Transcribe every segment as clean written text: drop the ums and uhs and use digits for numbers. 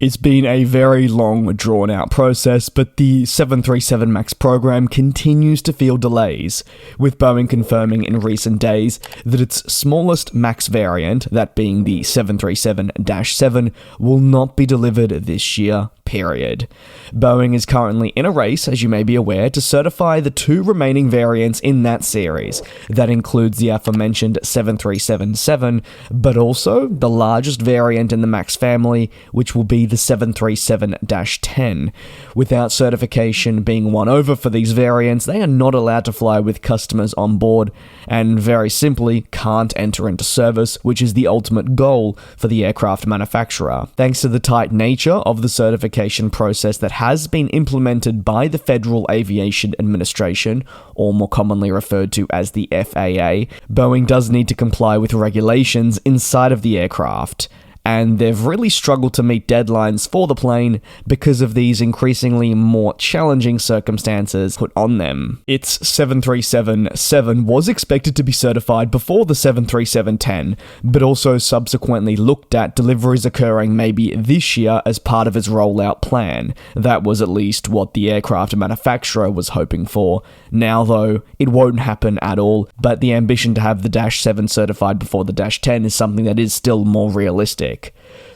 It's been a very long, drawn-out process, but the 737 MAX program continues to feel delays, with Boeing confirming in recent days that its smallest MAX variant, that being the 737-7, will not be delivered this year, period. Boeing is currently in a race, as you may be aware, to certify the two remaining variants in that series. That includes the aforementioned 737-7, but also the largest variant in the MAX family, which will be the 737-10. Without certification being won over for these variants, they are not allowed to fly with customers on board, and very simply can't enter into service, which is the ultimate goal for the aircraft manufacturer. Thanks to the tight nature of the certification process that has been implemented by the Federal Aviation Administration, or more commonly referred to as the FAA, Boeing does need to comply with regulations inside of the aircraft. And they've really struggled to meet deadlines for the plane because of these increasingly more challenging circumstances put on them. Its 737-7 was expected to be certified before the 737-10, but also subsequently looked at deliveries occurring maybe this year as part of its rollout plan. That was at least what the aircraft manufacturer was hoping for. Now though, it won't happen at all, but the ambition to have the Dash 7 certified before the Dash 10 is something that is still more realistic.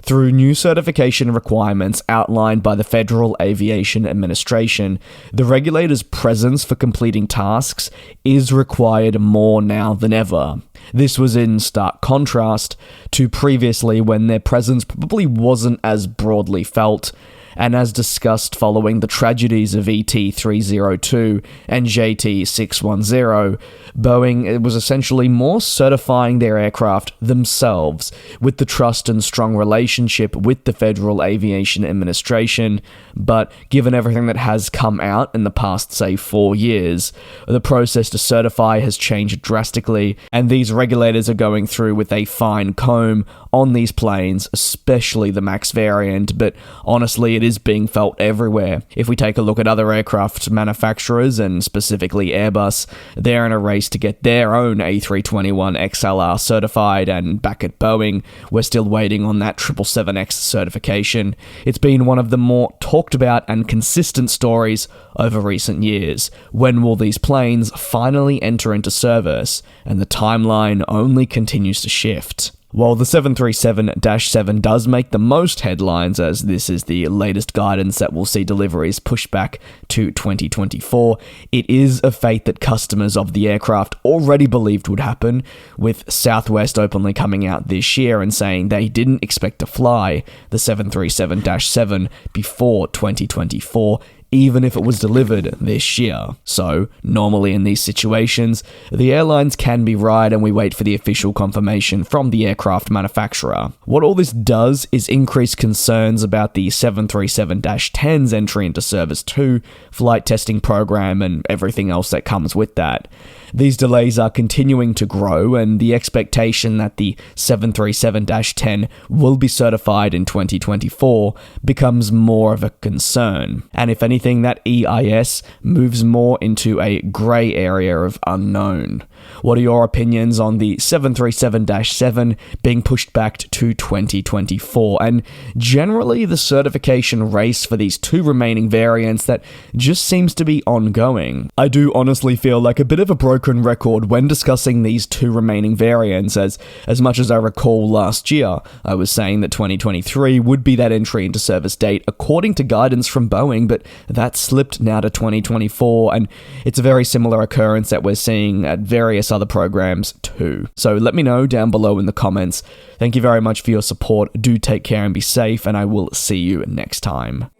Through new certification requirements outlined by the Federal Aviation Administration, the regulator's presence for completing tasks is required more now than ever. This was in stark contrast to previously when their presence probably wasn't as broadly felt, and as discussed following the tragedies of ET-302 and JT-610, Boeing was essentially more certifying their aircraft themselves, with the trust and strong relationship with the Federal Aviation Administration. But given everything that has come out in the past, say, 4 years, the process to certify has changed drastically, and these regulators are going through with a fine comb on these planes, especially the MAX variant, but honestly, it is being felt everywhere. If we take a look at other aircraft manufacturers, and specifically Airbus, they're in a race to get their own A321XLR certified, and back at Boeing, we're still waiting on that 777X certification. It's been one of the more talked about and consistent stories over recent years. When will these planes finally enter into service? And the timeline only continues to shift. While the 737-7 does make the most headlines, as this is the latest guidance that will see deliveries pushed back to 2024, it is a fate that customers of the aircraft already believed would happen, with Southwest openly coming out this year and saying they didn't expect to fly the 737-7 before 2024, even if it was delivered this year. So, normally in these situations, the airlines can be right and we wait for the official confirmation from the aircraft manufacturer. What all this does is increase concerns about the 737-10's entry into service too, flight testing program, and everything else that comes with that. These delays are continuing to grow, and the expectation that the 737-10 will be certified in 2024 becomes more of a concern. And if anything, that EIS moves more into a grey area of unknown. What are your opinions on the 737-7 being pushed back to 2024, and generally the certification race for these two remaining variants that just seems to be ongoing? I do honestly feel like a bit of a broken record when discussing these two remaining variants, as much as I recall last year, I was saying that 2023 would be that entry into service date according to guidance from Boeing, but that slipped now to 2024, and it's a very similar occurrence that we're seeing at various other programs too. So let me know down below in the comments. Thank you very much for your support. Do take care and be safe, and I will see you next time.